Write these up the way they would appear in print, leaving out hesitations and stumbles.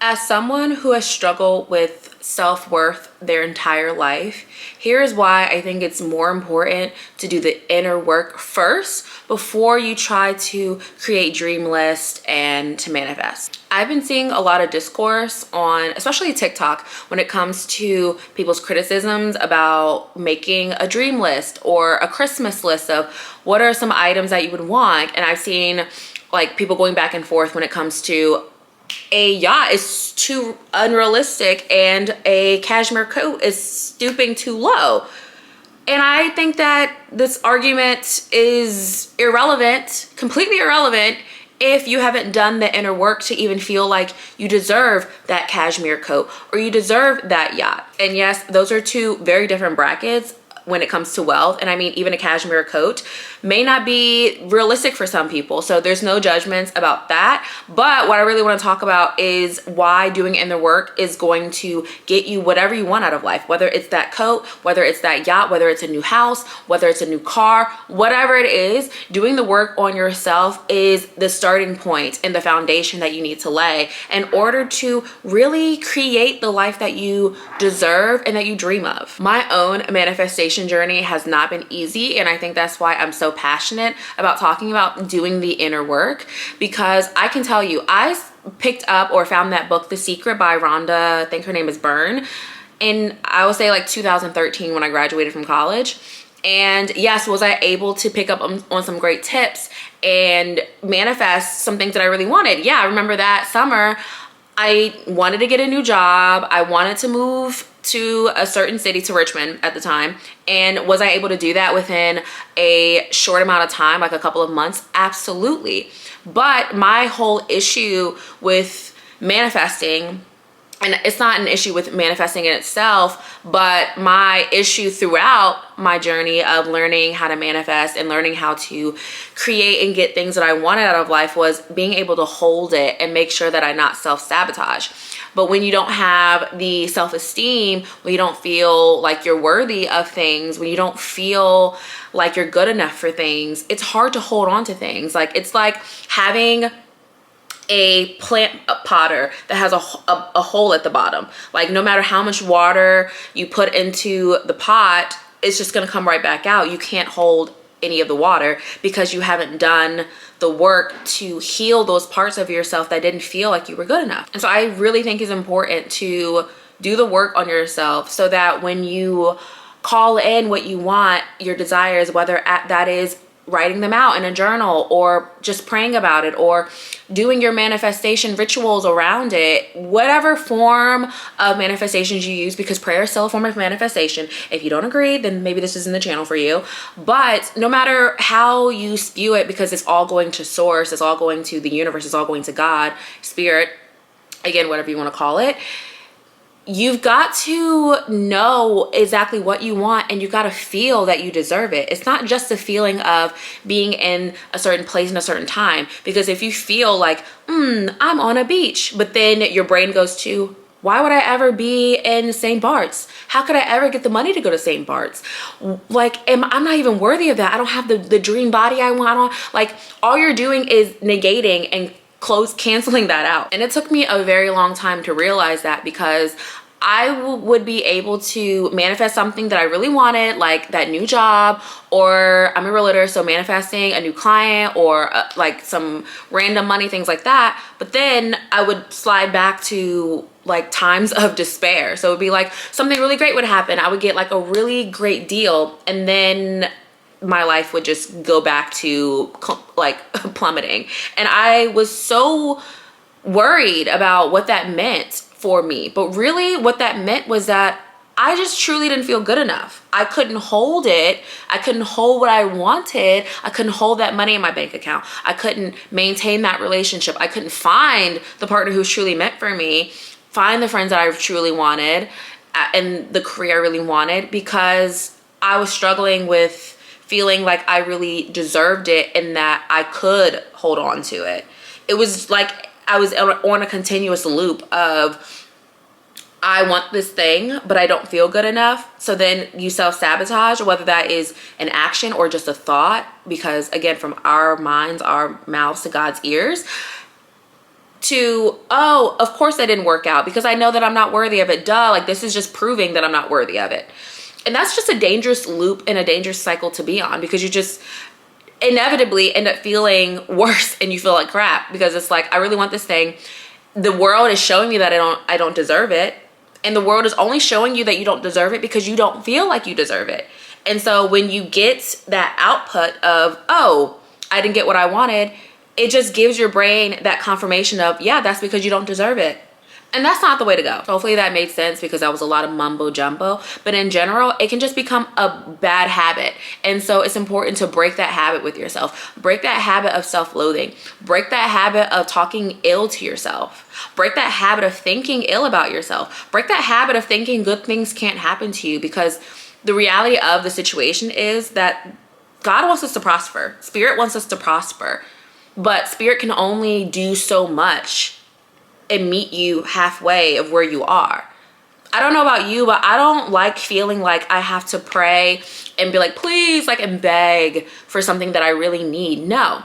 As someone who has struggled with self-worth their entire life, here is why I think it's more important to do the inner work first before you try to create dream lists and to manifest. I've been seeing a lot of discourse on, especially TikTok, when it comes to people's criticisms about making a dream list or a Christmas list of what are some items that you would want. And I've seen like people going back and forth when it comes to a yacht is too unrealistic and a cashmere coat is stooping too low. And I think that this argument is irrelevant, completely irrelevant, if you haven't done the inner work to even feel like you deserve that cashmere coat or you deserve that yacht. And yes, those are two very different brackets when it comes to wealth. And I mean, even a cashmere coat may not be realistic for some people. So there's no judgments about that. But what I really want to talk about is why doing inner work is going to get you whatever you want out of life, whether it's that coat, whether it's that yacht, whether it's a new house, whether it's a new car, whatever it is, doing the work on yourself is the starting point and the foundation that you need to lay in order to really create the life that you deserve and that you dream of. My own manifestation journey has not been easy, and I think that's why I'm so passionate about talking about doing the inner work, because I can tell you, I picked up or found that book, The Secret by Rhonda, I think her name is Byrne, and I would say like 2013 when I graduated from college. And yes, was I able to pick up on some great tips and manifest some things that I really wanted? Yeah, I remember that summer I wanted to get a new job. I wanted to move to a certain city, to Richmond at the time. And was I able to do that within a short amount of time, like a couple of months? Absolutely. But my whole issue with manifesting, and it's not an issue with manifesting in itself, but my issue throughout my journey of learning how to manifest and learning how to create and get things that I wanted out of life was being able to hold it and make sure that I not self-sabotage. But when you don't have the self-esteem, when you don't feel like you're worthy of things, when you don't feel like you're good enough for things, it's hard to hold on to things. Like, it's like having a plant potter that has a hole at the bottom. Like, no matter how much water you put into the pot, it's just gonna come right back out. You can't hold any of the water because you haven't done the work to heal those parts of yourself that didn't feel like you were good enough. And so I really think it's important to do the work on yourself so that when you call in what you want, your desires, whether that is writing them out in a journal or just praying about it or doing your manifestation rituals around it, whatever form of manifestations you use, because prayer is still a form of manifestation. If you don't agree, then maybe this isn't the channel for you. But no matter how you spew it, because it's all going to source, it's all going to the universe, it's all going to God, spirit, again, whatever you want to call it, you've got to know exactly what you want, and you got to feel that you deserve it. It's not just a feeling of being in a certain place in a certain time, because if you feel like, I'm on a beach, but then your brain goes to, why would I ever be in St. Bart's? How could I ever get the money to go to St. Bart's? Like, I'm not even worthy of that. I don't have the dream body I want. Like, all you're doing is negating and canceling that out. And it took me a very long time to realize that, because I would be able to manifest something that I really wanted, like that new job, or I'm a realtor, so manifesting a new client or like some random money, things like that. But then I would slide back to like times of despair. So it would be like something really great would happen. I would get like a really great deal, and then my life would just go back to like plummeting. And I was so worried about what that meant for me. But really what that meant was that I just truly didn't feel good enough. I couldn't hold it. I couldn't hold what I wanted. I couldn't hold that money in my bank account. I couldn't maintain that relationship. I couldn't find the partner who's truly meant for me, find the friends that I truly wanted, and the career I really wanted, because I was struggling with feeling like I really deserved it and that I could hold on to it. It was like I was on a continuous loop of, I want this thing, but I don't feel good enough. So then you self-sabotage, whether that is an action or just a thought, because again, from our minds, our mouths to God's ears, to, oh, of course that didn't work out because I know that I'm not worthy of it. Duh, like this is just proving that I'm not worthy of it. And that's just a dangerous loop and a dangerous cycle to be on, because you just inevitably end up feeling worse and you feel like crap, because it's like, I really want this thing. The world is showing me that I don't deserve it. And the world is only showing you that you don't deserve it because you don't feel like you deserve it. And so when you get that output of, oh, I didn't get what I wanted, it just gives your brain that confirmation of, yeah, that's because you don't deserve it. And that's not the way to go. Hopefully that made sense, because that was a lot of mumbo jumbo. But in general, it can just become a bad habit. And so it's important to break that habit with yourself. Break that habit of self-loathing. Break that habit of talking ill to yourself. Break that habit of thinking ill about yourself. Break that habit of thinking good things can't happen to you, because the reality of the situation is that God wants us to prosper. Spirit wants us to prosper. But Spirit can only do so much and meet you halfway of where you are. I don't know about you, but I don't like feeling like I have to pray and be like, please, like, and beg for something that I really need. No.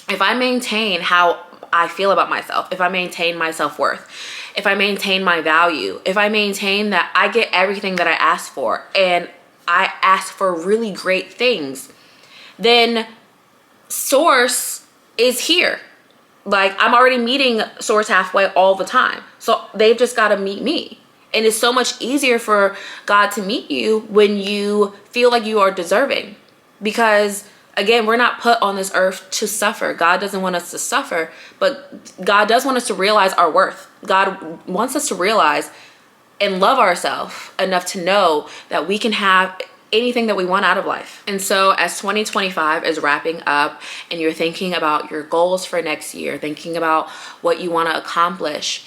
If I maintain how I feel about myself, if I maintain my self-worth, if I maintain my value, if I maintain that I get everything that I ask for and I ask for really great things, then Source is here. Like, I'm already meeting Source halfway all the time. So they've just got to meet me. And it's so much easier for God to meet you when you feel like you are deserving. Because again, we're not put on this earth to suffer. God doesn't want us to suffer, but God does want us to realize our worth. God wants us to realize and love ourselves enough to know that we can have anything that we want out of life. And so as 2025 is wrapping up and you're thinking about your goals for next year, thinking about what you want to accomplish,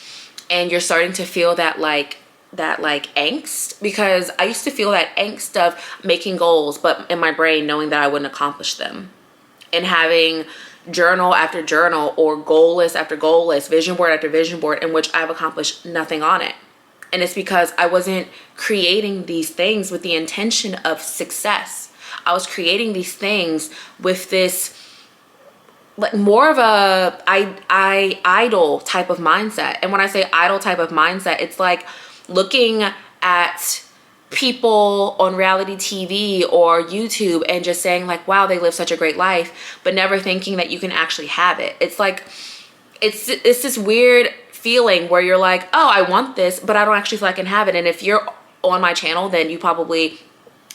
and you're starting to feel that angst, because I used to feel that angst of making goals, but in my brain knowing that I wouldn't accomplish them, and having journal after journal or goal list after goal list, vision board after vision board, in which I've accomplished nothing on it. And it's because I wasn't creating these things with the intention of success. I was creating these things with this, like, more of a idle type of mindset. And when I say idle type of mindset, it's like looking at people on reality TV or YouTube and just saying like, wow, they live such a great life, but never thinking that you can actually have it. It's like, it's this weird feeling where you're like, oh, I want this, but I don't actually feel I can have it. And if you're on my channel, then you probably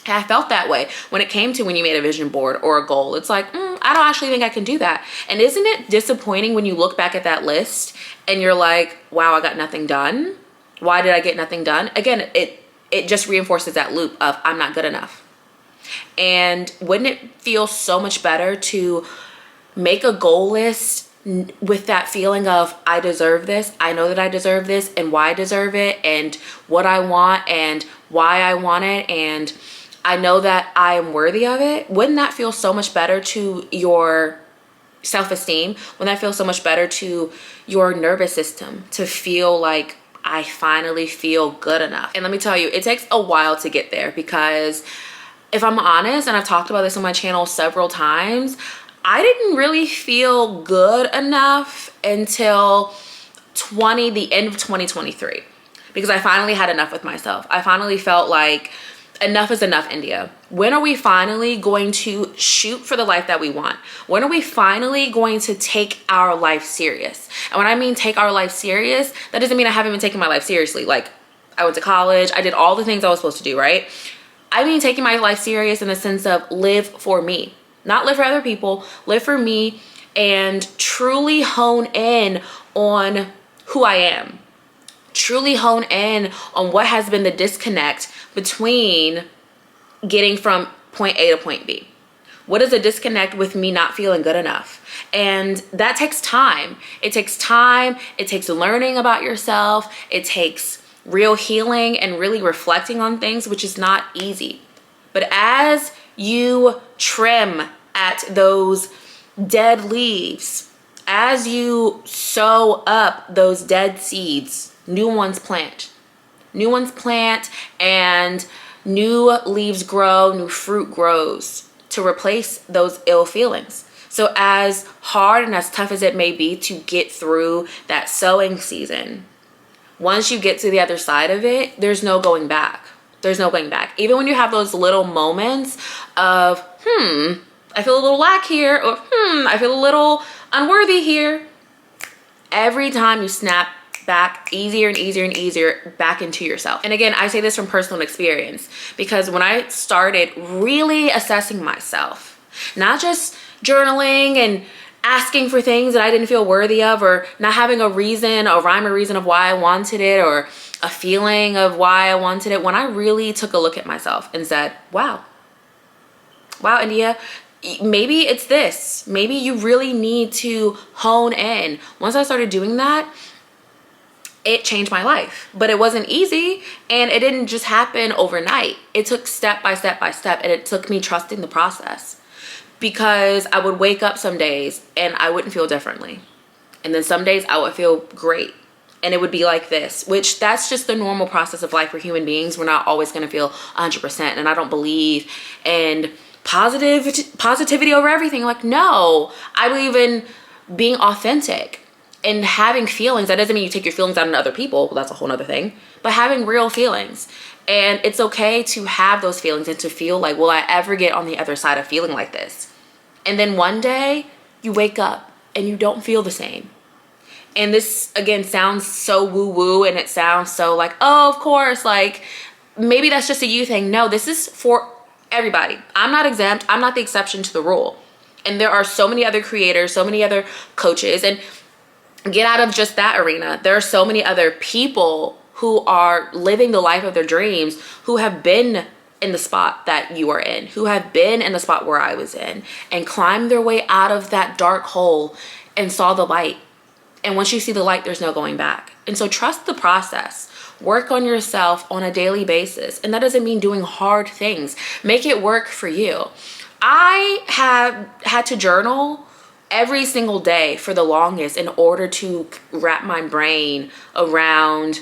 have felt that way when it came to when you made a vision board or a goal. It's like, I don't actually think I can do that. And isn't it disappointing when you look back at that list and you're like, wow, I got nothing done? Why did I get nothing done? Again, it just reinforces that loop of I'm not good enough. And wouldn't it feel so much better to make a goal list with that feeling of I deserve this, I know that I deserve this, and why I deserve it, and what I want and why I want it, and I know that I am worthy of it? Wouldn't that feel so much better to your self-esteem? Wouldn't that feel so much better to your nervous system, to feel like I finally feel good enough? And let me tell you, it takes a while to get there, because if I'm honest, and I've talked about this on my channel several times, I didn't really feel good enough until the end of 2023, because I finally had enough with myself. I finally felt like enough is enough, India. When are we finally going to shoot for the life that we want? When are we finally going to take our life serious? And when I mean take our life serious, that doesn't mean I haven't been taking my life seriously. Like, I went to college, I did all the things I was supposed to do, right? I mean taking my life serious in the sense of live for me. Not live for other people, live for me, and truly hone in on who I am. Truly hone in on what has been the disconnect between getting from point A to point B. What is a disconnect with me not feeling good enough? And that takes time. It takes time. It takes learning about yourself. It takes real healing and really reflecting on things, which is not easy. But as you trim at those dead leaves, as you sow up those dead seeds, new ones plant. New ones plant, and new leaves grow, new fruit grows to replace those ill feelings. So as hard and as tough as it may be to get through that sowing season, once you get to the other side of it, there's no going back. There's no going back. Even when you have those little moments of, I feel a little lack here, or I feel a little unworthy here. Every time you snap back easier and easier and easier back into yourself. And again, I say this from personal experience, because when I started really assessing myself, not just journaling and asking for things that I didn't feel worthy of, or not having a reason, a rhyme or reason of why I wanted it, or a feeling of why I wanted it, when I really took a look at myself and said, wow, India, maybe it's this. Maybe you really need to hone in. Once I started doing that, it changed my life. But it wasn't easy, and it didn't just happen overnight. It took step by step by step, and it took me trusting the process. Because I would wake up some days and I wouldn't feel differently. And then some days I would feel great. And it would be like this, which that's just the normal process of life for human beings. We're not always going to feel 100%. And I don't believe in positivity over everything. Like, no, I believe in being authentic and having feelings. That doesn't mean you take your feelings out on other people. Well, that's a whole nother thing. But having real feelings. And it's okay to have those feelings and to feel like, will I ever get on the other side of feeling like this? And then one day you wake up and you don't feel the same. And this, again, sounds so woo-woo, and it sounds so like, oh, of course, like maybe that's just a you thing. No, this is for everybody. I'm not exempt. I'm not the exception to the rule. And there are so many other creators, so many other coaches, and get out of just that arena. There are so many other people who are living the life of their dreams, who have been in the spot that you are in, who have been in the spot where I was in, and climbed their way out of that dark hole and saw the light. And once you see the light, there's no going back. And so trust the process. Work on yourself on a daily basis. And that doesn't mean doing hard things. Make it work for you. I have had to journal every single day for the longest in order to wrap my brain around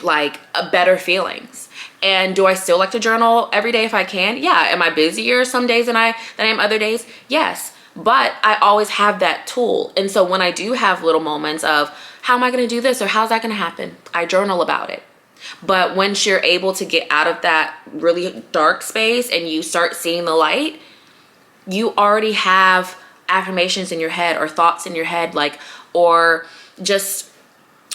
like better feelings. And do I still like to journal every day if I can? Yeah. Am I busier some days than I am other days? Yes. But I always have that tool. And so when I do have little moments of how am I going to do this, or how's that going to happen, I journal about it. But once you're able to get out of that really dark space and you start seeing the light, you already have affirmations in your head or thoughts in your head, like, or just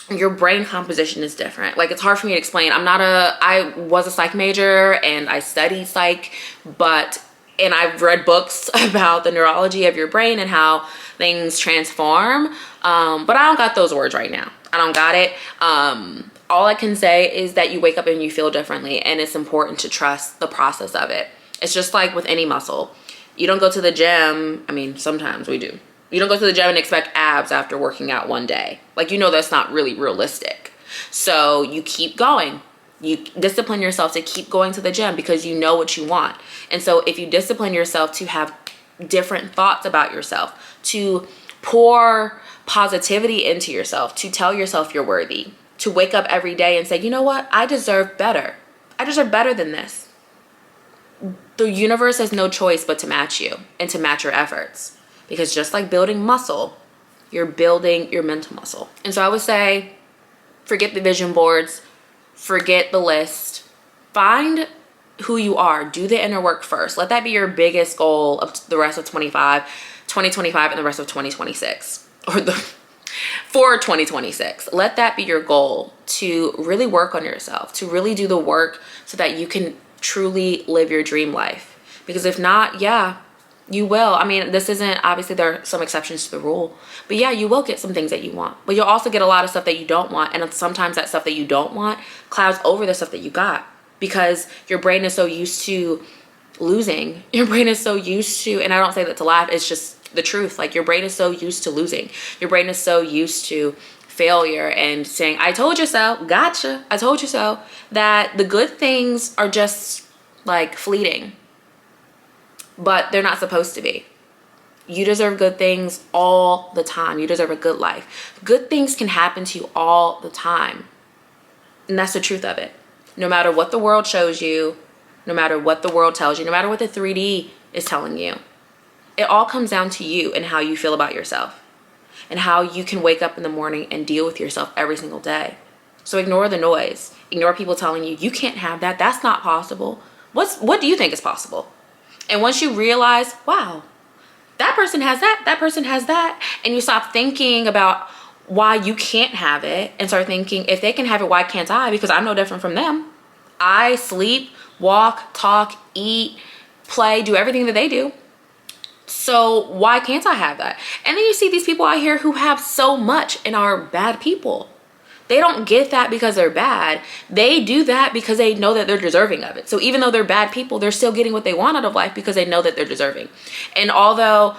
your brain composition is different. Like, it's hard for me to explain. I was a psych major and I studied psych, and I've read books about the neurology of your brain and how things transform. But I don't got those words right now. I don't got it. All I can say is that you wake up and you feel differently, and it's important to trust the process of it. It's just like with any muscle. You don't go to the gym. I mean, sometimes we do. You don't go to the gym and expect abs after working out one day. Like, you know, that's not really realistic. So you keep going. You discipline yourself to keep going to the gym because you know what you want. And so if you discipline yourself to have different thoughts about yourself, to pour positivity into yourself, to tell yourself you're worthy, to wake up every day and say, you know what? I deserve better. I deserve better than this. The universe has no choice but to match you and to match your efforts. Because just like building muscle, you're building your mental muscle. And so I would say, forget the vision boards, forget the list, find who you are, do the inner work first. Let that be your biggest goal of the rest of 2025 and the rest of 2026, for 2026. Let that be your goal, to really work on yourself, to really do the work so that you can truly live your dream life. Because if not, yeah, you will. I mean, this isn't, obviously there are some exceptions to the rule, but yeah, you will get some things that you want, but you'll also get a lot of stuff that you don't want. And sometimes that stuff that you don't want clouds over the stuff that you got, because your brain is so used to losing. Your brain is so used to, and I don't say that to laugh, it's just the truth. Like, your brain is so used to losing. Your brain is so used to failure and saying, I told you so, gotcha, I told you so, that the good things are just like fleeting. But they're not supposed to be. You deserve good things all the time. You deserve a good life. Good things can happen to you all the time. And that's the truth of it. No matter what the world shows you, no matter what the world tells you, no matter what the 3D is telling you, it all comes down to you and how you feel about yourself and how you can wake up in the morning and deal with yourself every single day. So ignore the noise. Ignore people telling you, you can't have that. That's not possible. What do you think is possible? And once you realize, wow, that person has that, that person has that, and you stop thinking about why you can't have it and start thinking, if they can have it, why can't I? Because I'm no different from them. I sleep, walk, talk, eat, play, do everything that they do. So why can't I have that? And then you see these people out here who have so much and are bad people. They don't get that because they're bad. They do that because they know that they're deserving of it. So even though they're bad people, they're still getting what they want out of life because they know that they're deserving. And although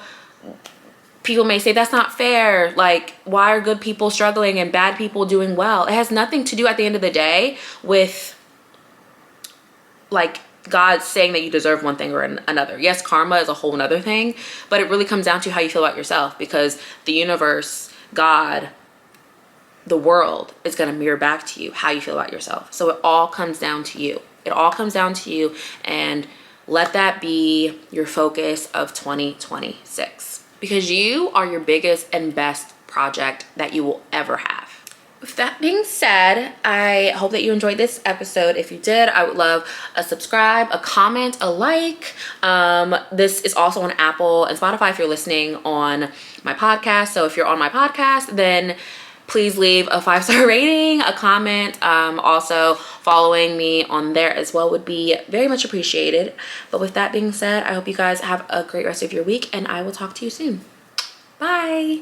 people may say that's not fair, like, why are good people struggling and bad people doing well? It has nothing to do at the end of the day with like God saying that you deserve one thing or another. Yes, karma is a whole nother thing, but it really comes down to how you feel about yourself, because the universe, God, the world is going to mirror back to you how you feel about yourself. So it all comes down to you. It all comes down to you, and let that be your focus of 2026, because you are your biggest and best project that you will ever have. With that being said, I hope that you enjoyed this episode. If you did, I would love a subscribe, a comment, a like. This is also on Apple and Spotify if you're listening on my podcast. So if you're on my podcast, then please leave a 5-star rating, a comment. Also following me on there as well would be very much appreciated. But with that being said, I hope you guys have a great rest of your week, and I will talk to you soon. Bye.